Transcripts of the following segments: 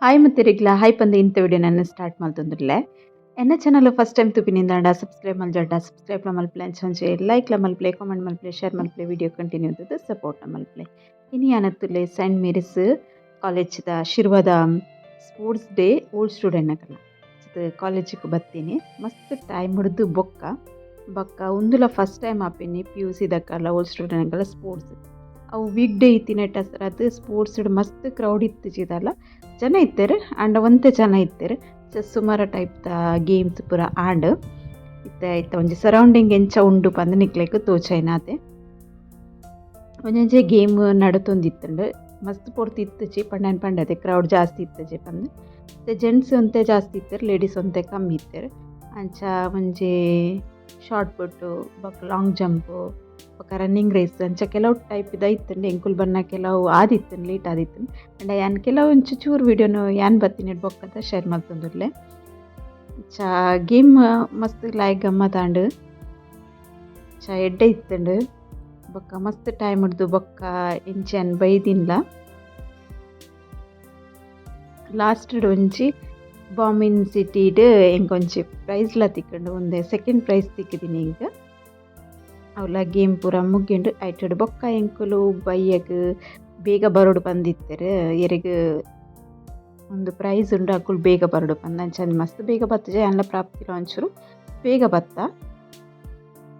Hi ಮತ್ತಿರಿಗ್ಲ hi ಪಂದು ಇಂಥ video ನನ್ನ start ಮಾಡ್ತಂದ್ರಲ್ಲ ಎನ್ನ ಚಾನಲ್ ಫಸ್ಟ್ ಟೈಮ್ ತುಪಿನಿಂದ ಸಬ್ಸ್ಕ್ರೈಬ್ ಮಲ್ಜಡ್ಡ ಸಬ್ಸ್ಕ್ರೈಬ್ ಮಲ್ಪ್ಲೆ ಅಂಚೆ ಲೈಕ್ ಮಲ್ಪ್ಲೆ ಕಾಮೆಂಟ್ ಮಲ್ಪ್ಲೆ ಶೇರ್ ಮಲ್ಪ್ಲೆ ವಿಡಿಯೋ ಕಂಟಿನ್ಯೂ ಇದ್ದದ್ದು ಸಪೋರ್ಟ್ ಮಲ್ಪ್ಲೆ ಇನಿ ಅನತ್ತುಲೆ ಸೈಂಟ್ ಮೇರಿಸ್ ಕಾಲೇಜ್ದ ಶಿರ್ವದ ಸ್ಪೋರ್ಟ್ಸ್ ಡೇ ಓಲ್ಡ್ ಸ್ಟೂಡೆಂಟ್ ನಕಲ್ಲ ಕಾಲೇಜಿಗೆ ಬರ್ತೀನಿ ಮಸ್ತ್ ಟೈಮ್ ಹಿಡಿದು ಬೊಕ್ಕ ಒಂದುಲ ಫಸ್ಟ್ ಟೈಮ್ ಆಪಿನಿ PUC ದಕ್ಕಲ್ಲ ಓಲ್ಡ್ ಸ್ಟೂಡೆಂಟ್ಗೆಲ್ಲ ಸ್ಪೋರ್ಟ್ಸ್ ಅವು ವೀಕ್ ಡೇ ಇತ್ತಿನ ಅದು ಸ್ಪೋರ್ಟ್ಸ್ ಮಸ್ತ್ ಕ್ರೌಡ್ ಇತ್ತಿದಲ್ಲ ಜನ ಇತ್ತಾರೆ ಆಂಡ ಒಂತೆ ಜನ ಇತ್ತಾರೆ ಸುಮಾರು ಟೈಪ್ದ ಗೇಮ್ಸ್ ಪೂರ ಆಂಡ್ ಇತ್ತ ಒಂಜಿ ಸರೌಂಡಿಂಗ್ ಎಂಚ ಉಂಡು ಪಂದ್ ನಿಕ್ಲೆಗ್ ತೋಚೈನಾದೆ ಒಂಜೊಂಜೆ ಗೇಮ್ ನಡತೊಂದಿತ್ತಂಡು ಮಸ್ತ್ ಪೊರ್ತು ಇತ್ತಚಿ ಪಂಡದೆ ಕ್ರೌಡ್ ಜಾಸ್ತಿ ಇತ್ತಜೆ ಪಂದ್ ಜೆಂಟ್ಸ್ ಒಂತೆ ಜಾಸ್ತಿ ಇತ್ತಾರೆ ಲೇಡೀಸ್ ಒಂತೆ ಕಮ್ಮಿ ಇತ್ತಾರೆ ಅಂಚ ಒಂಜಿ ಶಾರ್ಟ್ ಪುಟ್ಟು ಬೊಕ್ಕ ಲಾಂಗ್ ಜಂಪು ಬೊಕ್ಕ ರನ್ನಿಂಗ್ ರೇಸ್ ಅಂಚ ಕೆಲವು ಟೈಪ್ ಇತ್ತಂಡು ಎಂಕುಲು ಬನ್ನ ಕೆಲವು ಆದಿತ್ತಂಡು ಲೇಟ್ ಆದಿತ್ತು ಅಂಡ ಯಾನ್ ಕೆಲವು ಚೂರು ವೀಡಿಯೋನು ಯಾನ್ ಬತ್ತೀನಿ ಬೊಕ್ಕದ ಶೇರ್ ಮಲ್ತೊಂದುರ್ಲೆ ಗೇಮ್ ಮಸ್ತ್ ಲಾಯಕ್ ಗಮ್ಮತ್ತಾಂಡು ಎಡ್ಡೆ ಇತ್ತಂಡು ಬೊಕ್ಕ ಮಸ್ತ್ ಟೈಮ್ ಹಿಡ್ದು ಬೊಕ್ಕ ಎಂಚನ್ ಬೈದಿನ್ಲ ಲಾಸ್ಟ್ ಒಂಜಿ ಬಾಂಬಿನ್ ಸಿಟಿಡ್ ಎಂಕೊಂಚಿ ಪ್ರೈಸ್ಲ ತಿಕ್ಕಂಡು ಒಂದೇ ಸೆಕೆಂಡ್ ಪ್ರೈಸ್ ತಿಕ್ಕಿದ್ದೀನಿ ಈಗ ಅವಳ ಗೇಮ್ ಪೂರ ಮುಗ್ಗಿಂಡು ಐಟಡ್ ಬೊಕ್ಕ ಎಂಕುಲು ಬೈಯಗ್ ಬೇಗ ಬರೋಡು ಬಂದಿತ್ತಾರೆ ಎರೆಗ್ ಒಂದು ಪ್ರೈಸ್ ಉಂಡು ಅಕುಲು ಬೇಗ ಬರೋಡು ಬಂದ ಅಂಚ ಮಸ್ತ್ ಬೇಗ ಬತ್ತಜೆ ಅಲ್ಲ ಪ್ರಾಪ್ತಿರೋ ಒಂಚೂರು ಬೇಗ ಬತ್ತ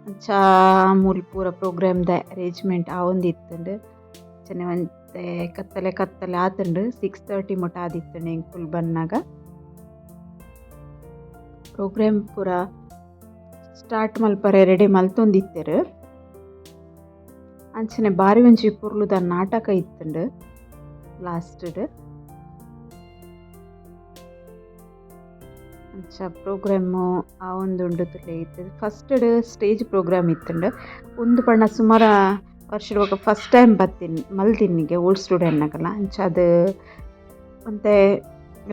ಅಂಚ ಮೂಲ ಪೂರ ಪ್ರೋಗ್ರಾಮ್ದ ಅರೇಂಜ್ಮೆಂಟ್ ಆವೊಂದಿತ್ತಂಡು ಚೆನ್ನ ಒಂತೆ ಕತ್ತಲೆ ಆತಂಡು 6:30 ಮುಟ ಆದಿತ್ತಂಡು ಎಂಕುಲು ಬನ್ನಾಗ ಪ್ರೋಗ್ರಾಮ್ ಪೂರ ಸ್ಟಾರ್ಟ್ ಮಲ್ಪರೆ ರೆಡಿ ಮಲ್ತೊಂದಿತ್ತೆರ್ ಅಂಚನೆ ಬಾರಿ ಒಂಜಿ ಪುರ್ಲುದ ನಾಟಕ ಇತ್ತಂಡು ಲಾಸ್ಟ್ಡ್ ಅಂಚ ಪ್ರೋಗ್ರಾಮು ಆ ಒಂದು ತುಲೆ ಇತ್ತು ಫಸ್ಟ್ ಸ್ಟೇಜ್ ಪ್ರೋಗ್ರಾಮ್ ಇತ್ತಂಡು ಒಂದು ಬಣ್ಣ ಸುಮಾರ ವರ್ಷ ಫಸ್ಟ್ ಟೈಮ್ ಮಲ್ತಿನ್ನಿಗೆ ಓಲ್ಡ್ ಸ್ಟೂಡೆಂಟ್ನಾಗಲ್ಲ ಅಂಚ ಅದು ಮತ್ತೆ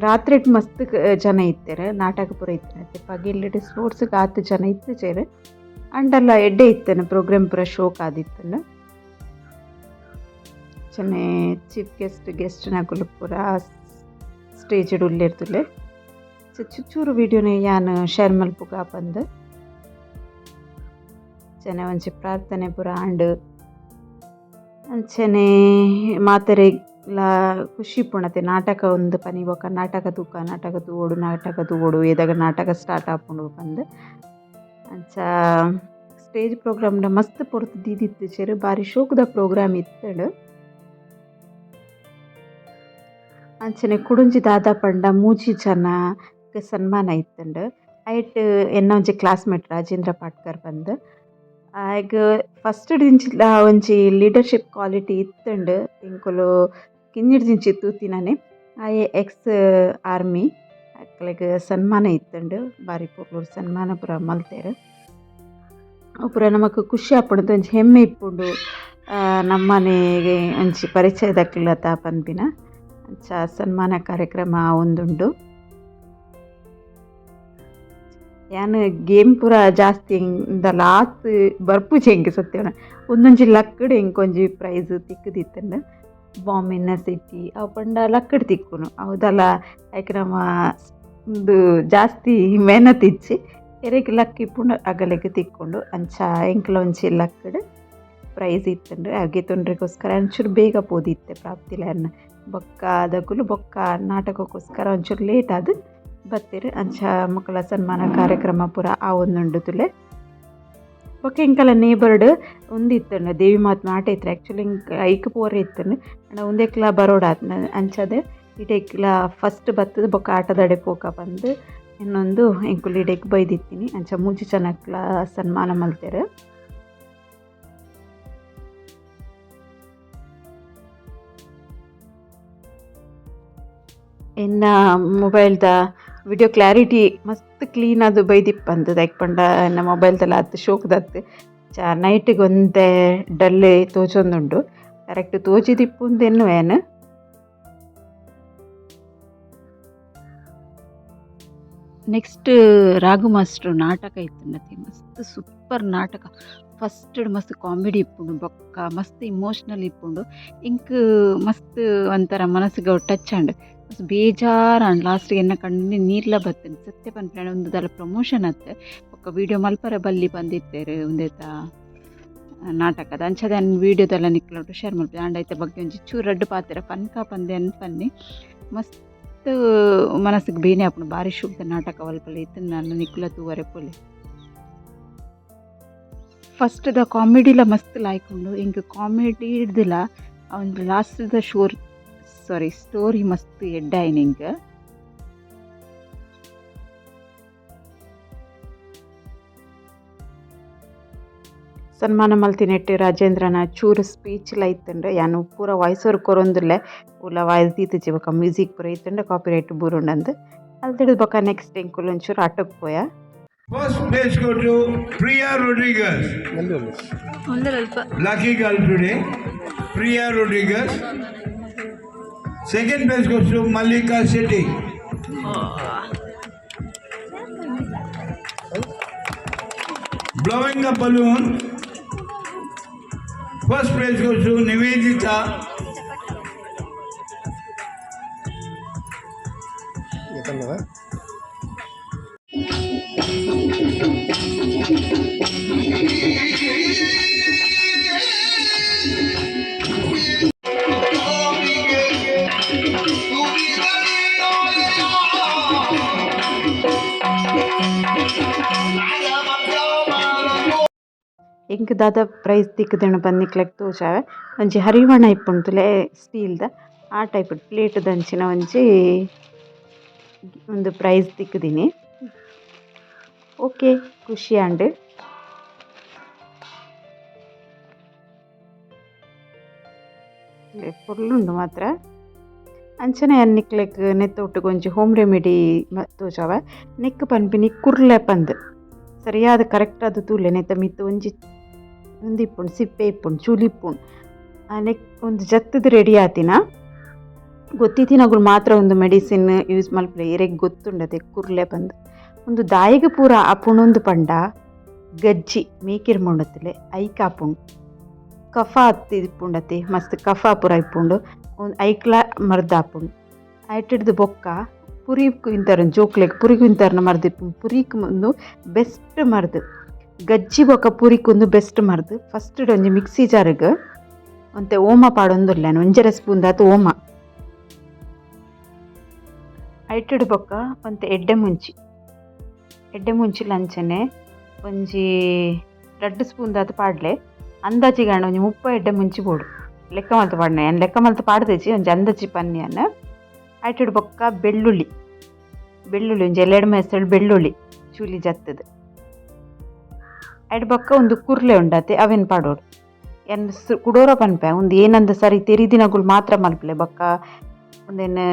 ರಾತ್ರಿ ಮಸ್ತ್ ಜನ ಇತ್ತಾರೆ ನಾಟಕ ಪೂರ ಇತ್ತು ಪಗಿಲ್ಲೆಡ್ ಸ್ಪೋರ್ಟ್ಸ್ಗೆ 10 ಜನ ಇತ್ತು ಚೇರು ಅಂಡಲ್ಲ ಎಡ್ಡೆ ಇತ್ತೇನೆ ಪ್ರೋಗ್ರಾಮ್ ಪೂರ ಶೋಕ್ ಆದಿತ್ತಂಡು ಚೆನ್ನೆ ಚೀಫ್ ಗೆಸ್ಟ್ ನಕುಲು ಪೂರ ಸ್ಟೇಜ್ ಉಲ್ಲೇರ್ತುಲೆ ಚೂರು ವಿಡಿಯೋನ ಯಾನ್ ಶೇರ್ ಮಲ್ಪುಗ ಬಂದು ಚೆನ್ನ ಒಂಚಿ ಪ್ರಾರ್ಥನೆ ಪೂರ ಆಂಡ್ ಅಂಚನೆ ಮಾತರೆ ಖುಷಿ ಪುಣತೆ ನಾಟಕ ಒಂದು ಪನಿ ಬೊಕ ನಾಟಕ ತೂವೋಡು ಏದಾಗ ನಾಟಕ ಸ್ಟಾರ್ಟ್ ಆಪುಂಡು ಬಂದು ಅಂಚ ಸ್ಟೇಜ್ ಪ್ರೋಗ್ರಾಮ್ನ ಮಸ್ತ್ ಪೊರ್ತು ದೀದಿತ್ತು ಚೇರು ಬಾರಿ ಶೋಕದ ಪ್ರೋಗ್ರಾಮ್ ಇತ್ತಂಡು ಅಂಚನೆ ಕುಡುಂಜಿ ದಾದ ಪಂಡ ಮೂಜಿ ಜನಕ್ಕೆ ಸನ್ಮಾನ ಇತ್ತಂಡು ಐಟ್ ಎನ್ನ ಒಂಜಿ ಕ್ಲಾಸ್ಮೇಟ್ ರಾಜೇಂದ್ರ ಪಾಟ್ಕರ್ ಬಂದು ಆಗ ಫಸ್ಟ್ ದಿಂಚಿಲ ಒಂಜಿ ಲೀಡರ್ಶಿಪ್ ಕ್ವಾಲಿಟಿ ಇತ್ತಂಡು ಎಂಕುಲು ಕಿಂಜಿಡ್ದಿಂಚಿ ತೂತಿನಾನೆ ಆಯೆ ಎಕ್ಸ್ ಆರ್ಮಿ ಅಕ್ಲೆಗ್ ಸನ್ಮಾನ ಇತ್ತಂಡು ಬಾರಿ ಪೂರ್ಲೂರು ಸನ್ಮಾನ ಪೂರ ಮಲ್ತೇರು ಅವು ಪೂರ ನಮಕ್ ಖುಷಿ ಆಪುಂಡು ಒಂಜಿ ಹೆಮ್ಮೆ ಇಪ್ಪುಂಡು ನಮ್ಮನೆಗೆ ಒಂಜಿ ಪರಿಚಯ ದಕ್ಲತ ಪನ್ಪಿನ ಅಂಚ ಸನ್ಮಾನ ಕಾರ್ಯಕ್ರಮ ಒಂದುಂಡು ಯಾನ್ ಗೇಮ್ ಪೂರ ಜಾಸ್ತಿ ಲಾಸ್ಟ್ ಬರ್ಪುಜಿ ಹೆಂಗೆ ಸತ್ಯವನ ಒಂದೊಂಜಿ ಲಕ್ಕಡ್ ಎಂಕೊಂಜಿ ಪ್ರೈಸ್ ತಿಕ್ಕದಿತ್ತಂಡು ಬಾಂಬಿನ ಸಿಟಿ ಅವು ಪಂಡ ಲಕ್ಕಡ್ ತಿಕ್ಕುನು ಅವದಲ್ಲ ಯಾಕೆ ನಮ್ಮ ಒಂದು ಜಾಸ್ತಿ ಮೆಹನತ್ ಇಚ್ಚಿ ಎರೆಗ್ ಲಕ್ ಇಪ್ಪುಂಡು ಅಗಲೆಗ್ ತಿಕ್ಕೊಂಡು ಅಂಚ ಎಂಕ್ಲ ಒಂಚಿ ಲಕ್ಕಡ್ ಪ್ರೈಸ್ ಇತ್ತಂಡು ಹಾಗೆ ತೊಂದ್ರೆಗೋಸ್ಕರ ಒಂಚೂರು ಬೇಗ ಪೋದಿತ್ತೆ ಪ್ರಾಪ್ತಿಲನ್ನ ಬೊಕ್ಕ ಅದಕ್ಕೂ ಬೊಕ್ಕ ನಾಟಕಕ್ಕೋಸ್ಕರ ಒಂಚೂರು ಲೇಟ್ ಆದ ಬತ್ತೇರು ಅಂಚ ಮಕ್ಕಳ ಸನ್ಮಾನ ಕಾರ್ಯಕ್ರಮ ಪೂರ ಆ ಒಂದುಂಡು ತುಲೆ ಬೊಕ್ಕ ಎಂಕಲ ನೇಬರ್ಡ್ ಒಂದಿತ್ತಂಡು ದೇವಿ ಮಾತು ಆಟ ಇತ್ತು ಆ್ಯಕ್ಚುಲಿ ಐಕ್ ಪೋರೆ ಇತ್ತಂಡು ಅಂಡ ಒಂದೇಕ್ಲ ಬರೋಡ ಅಂಚದೆ ಇಡೇಕ್ಲ ಫಸ್ಟ್ ಬತ್ತದ ಬೊಕ್ಕ ಆಟದಡೆ ಪೋಕ ಬಂದು ಇನ್ನೊಂದು ಎಂಕುಲು ಇಡೇಕ್ ಬೈದಿತ್ತೀನಿ ಅಂಚ ಮೂಜಿ ಜನಕ್ಲ ಸನ್ಮಾನ ಮಲ್ತೇರು ಎನ್ನ ಮೊಬೈಲ್ದ ವಿಡಿಯೋ ಕ್ಲಾರಿಟಿ ಮಸ್ತ್ ಕ್ಲೀನ್ ಅದು ಬೈದಿಪ್ಪಂದು ಪಂಡ ಎನ್ನ ಮೊಬೈಲ್ದಲ್ಲ ಅದು ಶೋಕದತ್ತು ನೈಟಿಗೆ ಒಂದೇ ಡಲ್ಲೆ ತೋಚೊಂದುಂಡು ಕರೆಕ್ಟ್ ತೋಚಿದಿಪ್ಪುಂದೆನ್ನು ಏನು ನೆಕ್ಸ್ಟ್ ರಾಘು ಮಾಸ್ಟ್ರು ನಾಟಕ ಇತ್ತುಂಡತೆ ಮಸ್ತ್ ಸೂಪರ್ ನಾಟಕ. ಫಸ್ಟ್ ಮಸ್ತ್ ಕಾಮಿಡಿ ಇಪ್ಪುಂಡು ಬೊಕ್ಕ ಮಸ್ತ್ ಇಮೋಷ್ನಲ್ ಇಪ್ಪುಂಡು. ಇಂಕ್ ಮಸ್ತ್ ಒಂಥರ ಮನಸ್ಸಿಗೆ ಟಚ್ ಆಂಡ್ ಮಸ್ತ್ ಬೇಜಾರಾಂಡ್ ಲಾಸ್ಟ್ಗೆ ಎನ್ನ ಕಣ್ಣು ನೀರ್ಲ ಬತ್ತಂಡು ಸತ್ಯ ಪನ್ಪುನ ಒಂದು ದಾಲ ಪ್ರಮೋಷನ್ ಅತ್ತೆ ಬೊಕ್ಕ ವಿಡಿಯೋ ಮಲ್ಪರೆ ಬಲ್ಲಿ ಬಂದಿತ್ತೇರು ಉಂದೆತ ನಾಟಕದ ಅಂಚದ ವಿಡಿಯೋದೆಲ್ಲ ನಿಕ್ಲೊಟ್ಟು ಶೇರ್ ಮಾಡ್ತೀವಿ ಆಂಡ ಐತೆ ಬಗ್ಗೆ ಒಂಜಿ ಚೂರು ರಡ್ಡು ಪಾತೆರ ಪನ್ಕ ಪಂದೆ ಅನ್ಪನ್ನಿ ಮಸ್ತ್ ಮನಸ್ಸಿಗೆ ಬೇನೆ ಆಪುಂಡು ಬಾರಿ ಶುಭ್ದ ನಾಟಕ ವಲ್ಪಲೆ ಇತ್ತು ನಾನು ನಿಕ್ಲ ತೂವರೆ ಪೊಲೆ ಫಸ್ಟ್ ದ ಕಾಮಿಡಿಲ ಮಸ್ತ್ ಲಾಯ್ಕೊಂಡು ಇಂಕ ಕಾಮಿಡಿ ಹಿಡ್ದಿಲ್ಲ ಒಂದು ಲಾಸ್ಟ್ ದ ಸ್ಟೋರಿ ಮಸ್ತ್ ಎಡ್ಡಾಯಿನ ಇಂಕ ಸನ್ಮಾನ ಮಲ್ತಿನೆಟ್ಟು ರಾಜೇಂದ್ರನ ಚೂರು ಸ್ಪೀಚ್ಲ ಇತ್ತಂಡ್ರೆ ಯಾನು ಪೂರ ವಾಯ್ಸ್ ಓವರ್ ಕೊರೊಂದುಲ್ಲೆ ಉಲ್ಲ ವಾಯ್ಸ್ ದೀತಿಜಿ ಬೊಕ ಮ್ಯೂಸಿಕ್ ಪೂರ ಇತ್ತಂಡ್ರೆ ಕಾಪಿ ರೈಟ್ ಬೂರುಂಡಂದು ಅಲ್ತಿಡಿದು ಬೊಕ ನೆಕ್ಸ್ಟ್ ಎಂಕುಲು ಒಂಚೂರು ಆಟೋಕ್ ಪೋಯ. First place go to Priya Rodriguez. Lucky girl today. Priya Rodriguez. Second place goes to Malika Shetty. Blowing a balloon. First place goes to Nivedita. ಎಂಕ್ ದಾದ price ತಿಕ್ಕುದೆನು ಬಂದಿಕ್ಲೆಗ್ ತೋಜಾವೆ ಒಂಜಿ ಹರಿವಣ ಇಪ್ಪುಂತುಲೆ ಸ್ಟೀಲ್ದ ಆ type plate ದಂಚಿನ ಒಂಜಿ ಒಂದು price ತಿಕ್ಕುದಿನಿ. Okay ಖುಷಿ and ಫುಲ್ಲುಂಡು ಮಾತ್ರ ಅಂಚನೆ ನಿಕ್ಲೆಗ್ ನೆತ್ತೊಟ್ಟುಗೆ ಒಂಜಿ ಹೋಮ್ ರೆಮಿಡಿ ತೋಜಾವ ನೆಕ್ ಪನ್ಪಿನಿ ಕುರ್ಲೆ ಪಂದ್ ಸರಿಯಾದ ಕರೆಕ್ಟ್ ಅದು ತೂಲೆ ನೆತ್ತ ಮಿತ್ತು ಒಂಜಿ ಇಪ್ಪುಂಡು ಸಿಪ್ಪೆ ಇಪ್ಪುಂಡು ಚೂಲಿ ಇಪ್ಪುಂಡು ನೆಕ್ ಒಂದು ಜತ್ತದು ರೆಡಿ ಆತಿನ ಗೊತ್ತಿತ್ತಿನಗಳು ಮಾತ್ರ ಒಂದು ಮೆಡಿಸಿನ್ ಯೂಸ್ ಮಲ್ಪಲೆ ಎರೆಗ್ ಗೊತ್ತುಂಡದೆ ಕುರ್ಲೆ ಬಂದು ಒಂದು ದಾಯಿಗೆ ಪೂರ ಆಪುಣೊಂದು ಪಂಡ ಗಜ್ಜಿ ಮೇಕಿರ್ ಮುಂಡತ್ತಲೆ ಐಕ್ ಆಪುಂಡು ಕಫ ಇಪ್ಪುಂಡತೆ ಮಸ್ತ್ ಕಫ ಪೂರ ಇಪ್ಪುಂಡು ಒಂದು ಐಕ್ಲ ಮರ್ದ ಆಪುಂಡು ಐಟಿಡ್ದು ಬೊಕ್ಕ ಪುರಿಕು ಇಂತರ ಜೋಕ್ಲೆಗ್ ಪುರಿಕು ಇಂತರ್ನ ಮರ್ದಿಪ್ಪು ಪುರಿಕು ಒಂದು ಬೆಸ್ಟ್ ಮರ್ದು ಗಜ್ಜಿ ಬೊಕ್ಕ ಪುರಿಕು ಒಂದು ಬೆಸ್ಟ್ ಮರ್ದು ಫಸ್ಟ್ ಒಂಜಿ ಮಿಕ್ಸಿ ಜಾರ್ಗೆ ಒಂತೆ ಓಮ ಪಾಡೊಂದುಲ್ಲೇನು ಒಂಜರ ಸ್ಪೂನ್ ದಾತು ಓಮ ಐಟಿಡ್ ಬೊಕ್ಕ ಒಂತೆ ಎಡ್ಡೆ ಮುಂಚಿ ಲಂಚನೆ ಒಂಜಿ 2 ಸ್ಪೂನ್ ದಾತು ಪಾಡ್ಲೆ ಅಂದಾಜಿಗೆ ಒಂಜಿ 30 ಎಡ್ಡೆ ಮುಂಚಿ ಬೋಡು ಲೆಕ್ಕ ಮಲ್ತು ಪಾಡ್ನೆ ಏನು ಲೆಕ್ಕ ಮಲ್ತು ಪಾಡ್ದೇಜಿ ಒಂಜಿ ಅಂದಾಜಿ ಪನ್ಯನ ಐಟಿಡ್ ಬೊಕ್ಕ ಬೆಳ್ಳುಳ್ಳಿ ಒಂಜಿ 2 ಮೆಸಳು ಬೆಳ್ಳುಳ್ಳಿ ಚೂಲಿ ಜತ್ತದು ಐಟ್ ಬೊಕ್ಕ ಒಂದು ಕುರ್ಲೆ ಉಂಡತೆ ಅವೇನು ಪಾಡೋಡು ಏನು ಕುಡೋರ ಪನ್ಪೆ ಒಂದು ಏನಂದ ಸರಿ ತೆರಿದಿನಗಳು ಮಾತ್ರ ಮಲ್ಪಲೆ ಬೊಕ್ಕ ಒಂದೇನು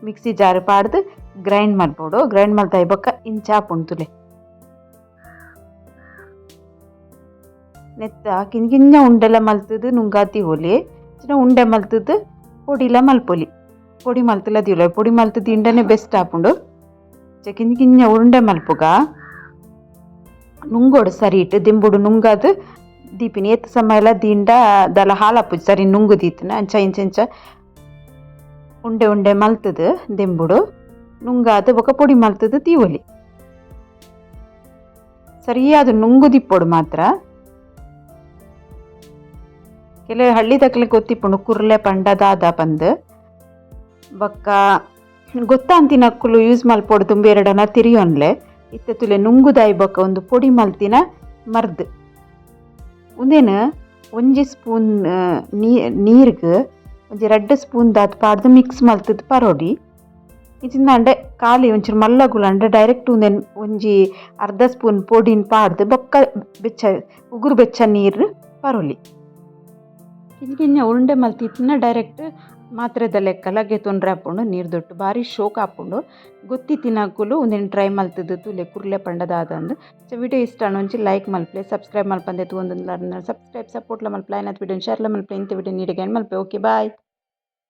ಮಿಕ್ಸಿ ಜಾರ್ ಪಾಡ್ದು ಗ್ರೈಂಡ್ ಮಲ್ಪೋಡು ಗ್ರೈಂಡ್ ಮಲ್ತಾಯಿ ಬೊಕ್ಕ ಇಂಚಾಪುಂಡು ತುಲೆ ನೆತ್ತ ಕಿಂಜ ಉಂಡೆಲ್ಲ ಮಲ್ತದು ನುಂಗಾತಿ ಹೋಲಿ ಚಿನ್ನ ಉಂಡೆ ಮಲ್ತದು ಪೊಡಿಲ ಮಲ್ಪೊಲಿ ಪೊಡಿ ಮಲ್ತಲ್ಲ ದಿವಲ ಪೊಡಿ ಮಲ್ತದ್ದು ಇಂಡನೆ ಬೆಸ್ಟ್ ಆಪುಂಡು ಕಿಂಜ ಉಂಡೆ ಮಲ್ಪುಗ ನುಂಗೋಡು ಸರಿ ಇಟ್ಟು ದಿಂಬುಡು ನುಂಗಾದು ದೀಪಿನಿ ಎತ್ತು ಸಮಯ ಎಲ್ಲ ದಿಂಡ ದಲ ಹಾಲಪ್ಪು ಸರಿ ನುಂಗು ದೀತನ ಅಂಚ ಇಂಚ ಉಂಡೆ ಮಲ್ತದು ದಿಂಬುಡು ನುಂಗಾದು ಬೊಕ್ಕ ಪೊಡಿ ಮಲ್ತದು ತೀವೊಲಿ ಸರಿಯಾದ ನುಂಗು ದಿಪ್ಪೊಡು ಮಾತ್ರ ಕೆಲವು ಹಳ್ಳಿ ತಕ್ಲೆ ಗೊತ್ತಿಪ್ಪುಂಡು ಕುರ್ಲೆ ಪಂಡ ದಾದ ಪಂದ್ ಬೊಕ್ಕ ಗೊತ್ತಾಂತಿನ ಅಕ್ಕುಲು ಯೂಸ್ ಮಲ್ಪೋಡು ತುಂಬಿ ಎರಡನ ತಿರಿಯೊನ್ಲೆ ಇತ್ತ ತುಲೆ ನುಂಗುದಾಯಿ ಬೊಕ್ಕ ಒಂದು ಪೊಡಿ ಮಲ್ತಿನ ಮರ್ದು ಒಂದೇನು ಒಂಜಿ ಸ್ಪೂನ್ ನೀರ್ಗೆ ಒಂಜಿ 2 ಸ್ಪೂನ್ ದಾತ್ ಪಾಡ್ದು ಮಿಕ್ಸ್ ಮಲ್ತದ್ದು ಪರೋಡಿ ಇದಿಂದ ಅಂಡೆ ಖಾಲಿ ಒಂಚೂರು ಮಲ್ಲಗುಲ ಅಂಡೆ ಡೈರೆಕ್ಟ್ ಒಂಜಿ ಅರ್ಧ ಸ್ಪೂನ್ ಪೊಡಿನ ಪಾಡ್ದು ಬೊಕ್ಕ ಉಗುರು ಬೆಚ್ಚ ನೀರು ಪರೋಲಿ ಕಿಂಜ ಉಂಡೆ ಮಲ್ತಿತ್ತಿನ ಡೈರೆಕ್ಟ್ ಮಾತ್ರೆದ ಲೆಕ್ಕಲಾಗೆ ತೊಂದರೆ ಹಾಕ್ಕೊಂಡು ನೀರು ದೊಟ್ಟು ಭಾರಿ ಶೋಕ್ ಹಾಕ್ಕೊಂಡು ಗೊತ್ತಿ ತಿನ್ನಕ್ಕೂ ಒಂದೇನು ಟ್ರೈ ಮಲ್ತದ್ದು ತುಲೆ ಕುರ್ಲೆ ಪಂಡದಾದ ಅಂದು ವಿಡಿಯೋ ಇಷ್ಟ ಅನ್ನೊಂಚಿ ಲೈಕ್ ಮಲ್ಪಲೆ ಸಬ್ಸ್ಕ್ರೈಬ್ ಮಲ್ಪಂದೆ ಒಂದು ಸಬ್ಸ್ಕ್ರೈಬ್ ಸಪೋರ್ಟ್ಲ ಮಲ್ಪಲ ಏನಾದ್ರು ವಿಡಿಯೋ ಶೇರ್ಲ ಮಲ್ಪಲೆ ಇಂಥ ವಿಡಿಯೋ ನೀಡಿಗೆ ಮಲ್ಪೆ ಓಕೆ ಬಾಯ್.